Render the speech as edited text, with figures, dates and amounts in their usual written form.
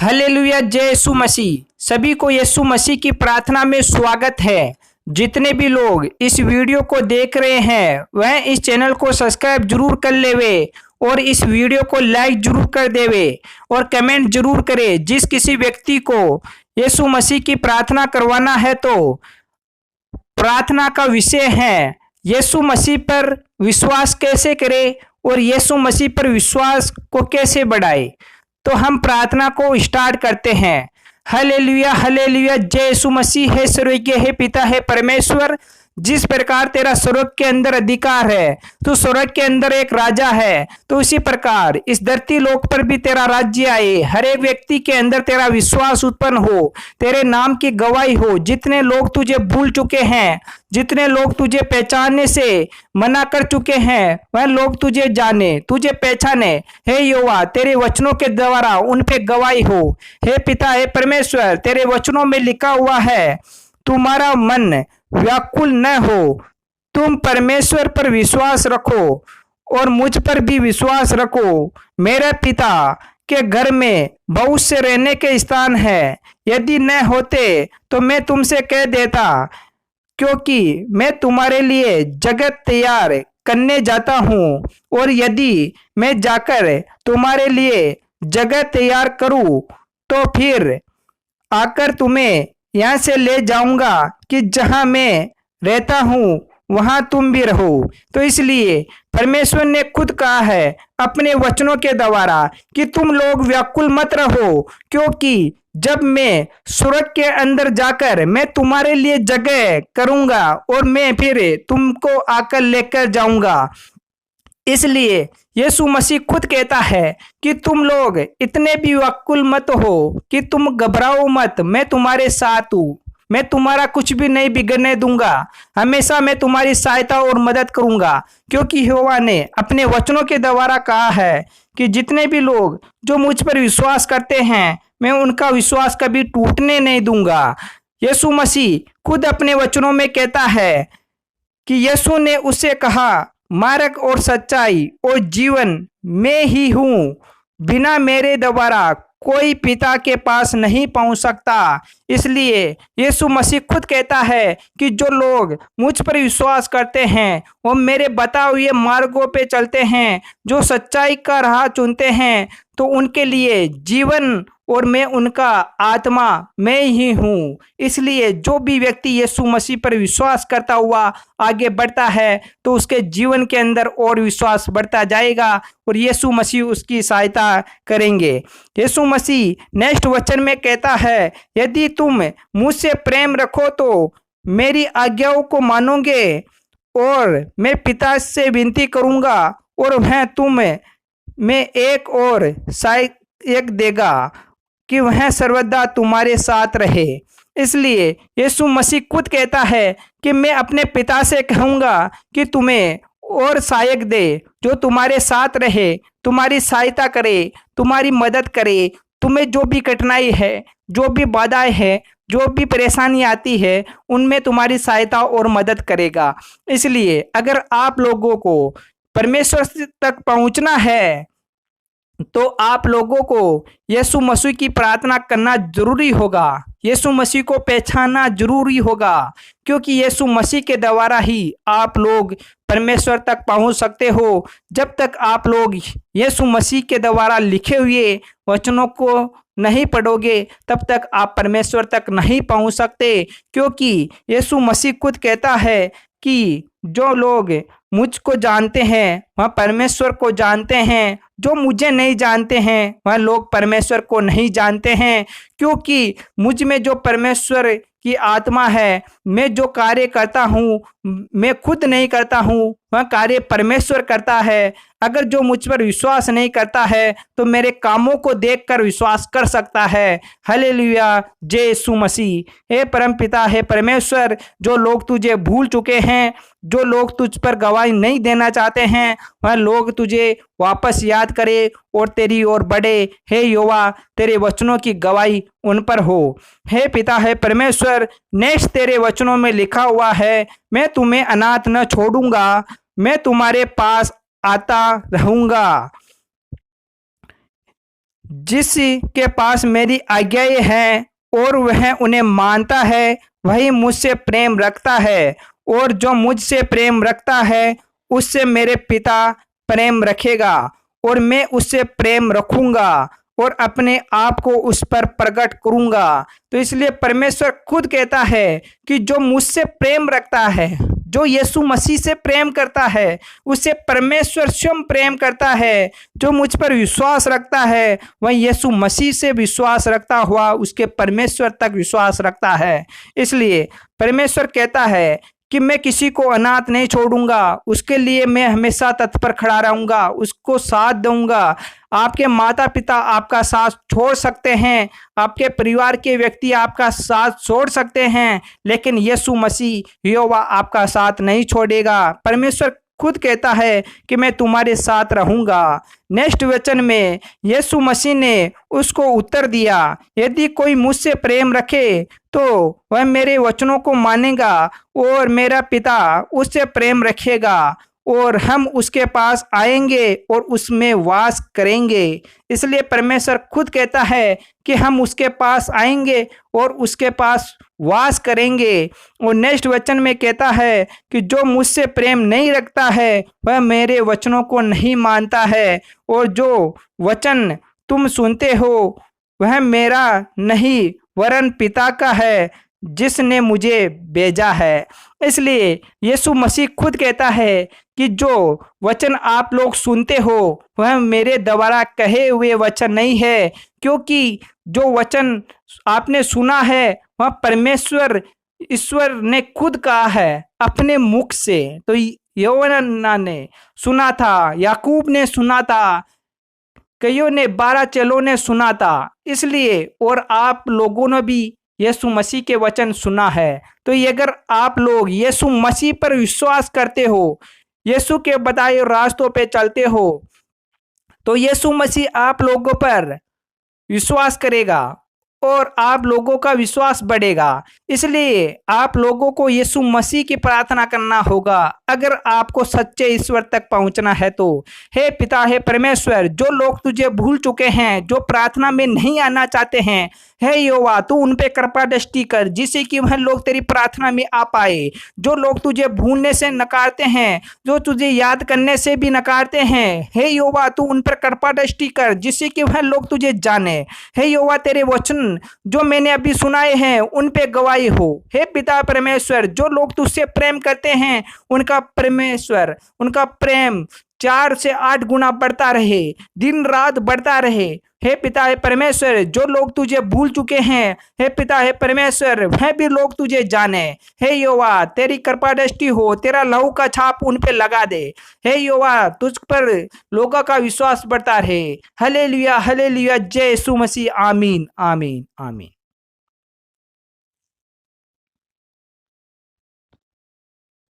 Hallelujah, जय यीशु मसीह। सभी को यीशु मसीह की प्रार्थना में स्वागत है। जितने भी लोग इस वीडियो को देख रहे हैं वह इस चैनल को सब्सक्राइब जरूर कर लेवे और इस वीडियो को लाइक जरूर कर देवे और कमेंट जरूर करे। जिस किसी व्यक्ति को यीशु मसीह की प्रार्थना करवाना है तो प्रार्थना का विषय है यीशु मसीह पर विश्वास कैसे करे और यीशु मसीह पर विश्वास को कैसे बढ़ाए। तो हम प्रार्थना को स्टार्ट करते हैं। हालेलुया हालेलुया, जय यीशु मसीह। है स्वर्गीय, है पिता, है परमेश्वर, जिस प्रकार तेरा स्वर्ग के अंदर अधिकार है, तू स्वर्ग के अंदर एक राजा है, तो उसी प्रकार इस धरती लोक पर भी तेरा राज्य आए। हर एक व्यक्ति के अंदर तेरा विश्वास उत्पन्न हो, तेरे नाम की गवाही हो। जितने लोग तुझे भूल चुके हैं, जितने लोग तुझे पहचानने से मना कर चुके हैं, वह लोग तुझे जाने, तुझे पहचाने। हे यहोवा, तेरे वचनों के द्वारा उन पे गवाही हो। हे पिता, हे परमेश्वर, तेरे वचनों में लिखा हुआ है तुम्हारा मन व्याकुल न हो, तुम परमेश्वर पर विश्वास रखो और मुझ पर भी विश्वास रखो। मेरे पिता के घर में बहुत से रहने के स्थान है, यदि न होते तो मैं तुमसे कह देता, क्योंकि मैं तुम्हारे लिए जगह तैयार करने जाता हूँ। और यदि मैं जाकर तुम्हारे लिए जगह तैयार करूँ तो फिर आकर तुम्हें यहाँ से ले जाऊंगा कि जहाँ मैं रहता हूँ वहाँ तुम भी रहो। तो इसलिए परमेश्वर ने खुद कहा है अपने वचनों के द्वारा कि तुम लोग व्याकुल मत रहो, क्योंकि जब मैं स्वर्ग के अंदर जाकर मैं तुम्हारे लिए जगह करूंगा और मैं फिर तुमको आकर लेकर जाऊंगा। इसलिए यीशु मसीह खुद कहता है कि तुम लोग इतने भी व्याकुल मत हो कि तुम घबराओ मत, मैं तुम्हारे साथ हूँ, मैं तुम्हारा कुछ भी नहीं बिगड़ने दूंगा, हमेशा मैं तुम्हारी सहायता और मदद करूंगा। क्योंकि यहोवा ने अपने वचनों के द्वारा कहा है कि जितने भी लोग जो मुझ पर विश्वास करते हैं मैं उनका विश्वास कभी टूटने नहीं दूंगा। यीशु मसीह खुद अपने वचनों में कहता है कि यीशु ने उससे कहा, मार्ग और सच्चाई और जीवन मैं ही हूँ, बिना मेरे द्वारा कोई पिता के पास नहीं पहुंच सकता। इसलिए यीशु मसीह खुद कहता है कि जो लोग मुझ पर विश्वास करते हैं वो मेरे बताए हुए मार्गों पे चलते हैं, जो सच्चाई का राह चुनते हैं, तो उनके लिए जीवन और मैं उनका आत्मा मैं ही हूँ। इसलिए जो भी व्यक्ति यीशु मसीह पर विश्वास करता हुआ आगे बढ़ता है तो उसके जीवन के अंदर और विश्वास बढ़ता जाएगा और यीशु मसीह उसकी सहायता करेंगे। यीशु मसीह नेक्स्ट वचन में कहता है, यदि तुम मुझसे प्रेम रखो तो मेरी आज्ञाओं को मानोगे और मैं पिता से विनती करूँगा और वह तुम्हें मैं एक और सहायक देगा कि वह सर्वदा तुम्हारे साथ रहे। इसलिए यीशु मसीह खुद कहता है कि मैं अपने पिता से कहूँगा कि तुम्हें और सहायक दे, जो तुम्हारे साथ रहे, तुम्हारी सहायता करे, तुम्हारी मदद करे। तुम्हें जो भी कठिनाई है, जो भी बाधाएं है, जो भी परेशानी आती है, उनमें तुम्हारी सहायता और मदद करेगा। इसलिए अगर आप लोगों को परमेश्वर तक पहुँचना है तो आप लोगों को यीशु मसीह की प्रार्थना करना जरूरी होगा, यीशु मसीह को पहचानना जरूरी होगा, क्योंकि यीशु मसीह के द्वारा ही आप लोग परमेश्वर तक पहुंच सकते हो। जब तक आप लोग यीशु मसीह के द्वारा लिखे हुए वचनों को नहीं पढ़ोगे तब तक आप परमेश्वर तक नहीं पहुंच सकते। क्योंकि यीशु मसीह खुद कहता है कि जो लोग मुझको जानते हैं वह परमेश्वर को जानते हैं, जो मुझे नहीं जानते हैं वह लोग परमेश्वर को नहीं जानते हैं। क्योंकि मुझ में जो परमेश्वर की आत्मा है, मैं जो कार्य करता हूँ मैं खुद नहीं करता हूँ, वह कार्य परमेश्वर करता है। अगर जो मुझ पर विश्वास नहीं करता है तो मेरे कामों को देखकर विश्वास कर सकता है। हालेलुया, जय यीशु मसीह। हे परम पिता, हे परमेश्वर, जो लोग तुझे भूल चुके हैं, जो लोग तुझ पर गवाही नहीं देना चाहते हैं, वह लोग तुझे वापस याद करे और तेरी ओर बढ़े। हे यहोवा, तेरे वचनों की गवाही उन पर हो। हे पिता, हे परमेश्वर, नेक्स्ट तेरे वचनों में लिखा हुआ है, मैं तुम्हें अनाथ न छोड़ूंगा, मैं तुम्हारे पास आता रहूंगा। जिसके पास मेरी आज्ञाएं हैं और वह उन्हें मानता है, वही मुझसे प्रेम रखता है, और जो मुझसे प्रेम रखता है उससे मेरे पिता प्रेम रखेगा, और मैं उससे प्रेम रखूंगा और अपने आप को उस पर प्रकट करूंगा। तो इसलिए परमेश्वर खुद कहता है कि जो मुझसे प्रेम रखता है, जो यीशु मसीह से प्रेम करता है, उससे परमेश्वर स्वयं प्रेम करता है। जो मुझ पर विश्वास रखता है वह यीशु मसीह से विश्वास रखता हुआ उसके परमेश्वर तक विश्वास रखता है। इसलिए परमेश्वर कहता है कि मैं किसी को अनाथ नहीं छोड़ूंगा, उसके लिए मैं हमेशा तत्पर खड़ा रहूंगा, उसको साथ दूंगा। आपके माता पिता आपका साथ छोड़ सकते हैं, आपके परिवार के व्यक्ति आपका साथ छोड़ सकते हैं, लेकिन यीशु मसीह यहोवा आपका साथ नहीं छोड़ेगा। परमेश्वर खुद कहता है कि मैं तुम्हारे साथ रहूंगा। नेक्स्ट वचन में यीशु मसीह ने उसको उत्तर दिया, यदि कोई मुझसे प्रेम रखे तो वह मेरे वचनों को मानेगा और मेरा पिता उससे प्रेम रखेगा, और हम उसके पास आएंगे और उसमें वास करेंगे। इसलिए परमेश्वर खुद कहता है कि हम उसके पास आएंगे और उसके पास वास करेंगे। और नेक्स्ट वचन में कहता है कि जो मुझसे प्रेम नहीं रखता है वह मेरे वचनों को नहीं मानता है, और जो वचन तुम सुनते हो वह मेरा नहीं वरन पिता का है जिसने मुझे भेजा है। इसलिए यीशु मसीह खुद कहता है कि जो वचन आप लोग सुनते हो वह मेरे द्वारा कहे हुए वचन नहीं है, क्योंकि जो वचन आपने सुना है वह परमेश्वर ईश्वर ने खुद कहा है अपने मुख से। तो यूहन्ना ने सुना था, याकूब ने सुना था, कईयों ने 12 चेलों ने सुना था। इसलिए और आप लोगों ने भी यीशु मसीह के वचन सुना है। तो ये अगर आप लोग यीशु मसीह पर विश्वास करते हो, यीशु के बताए रास्तों पे चलते हो, तो यीशु मसीह आप लोगों पर विश्वास करेगा और आप लोगों का विश्वास बढ़ेगा। इसलिए आप लोगों को यीशु मसीह की प्रार्थना करना होगा अगर आपको सच्चे ईश्वर तक पहुंचना है तो। हे पिता, हे परमेश्वर, जो लोग तुझे भूल चुके हैं, जो प्रार्थना में नहीं आना चाहते हैं, हे यहोवा तू उन पे कृपा दृष्टि कर, जिससे कि वह लोग तेरी प्रार्थना में आ पाए। जो लोग तुझे भूलने से नकारते हैं, जो तुझे याद करने से भी नकारते हैं, हे यहोवा तू उन पर कृपा दृष्टि कर, जिससे कि वह लोग तुझे जाने। हे यहोवा तेरे वचन जो मैंने अभी सुनाए हैं उन पे गवाही हो। हे पिता परमेश्वर, जो लोग तुझसे प्रेम करते हैं उनका परमेश्वर उनका प्रेम 4 से 8 गुना बढ़ता रहे, दिन रात बढ़ता रहे। हे पिता हे परमेश्वर, जो लोग तुझे भूल चुके हैं, हे पिता हे परमेश्वर, वह भी लोग तुझे जाने। हे यहोवा तेरी कृपा दृष्टि हो, तेरा लहू का छाप उन पे लगा दे। हे यहोवा तुझ पर लोगों का विश्वास बढ़ता रहे। हालेलुया हालेलुया, जय यीशु मसीह। आमीन आमीन आमीन।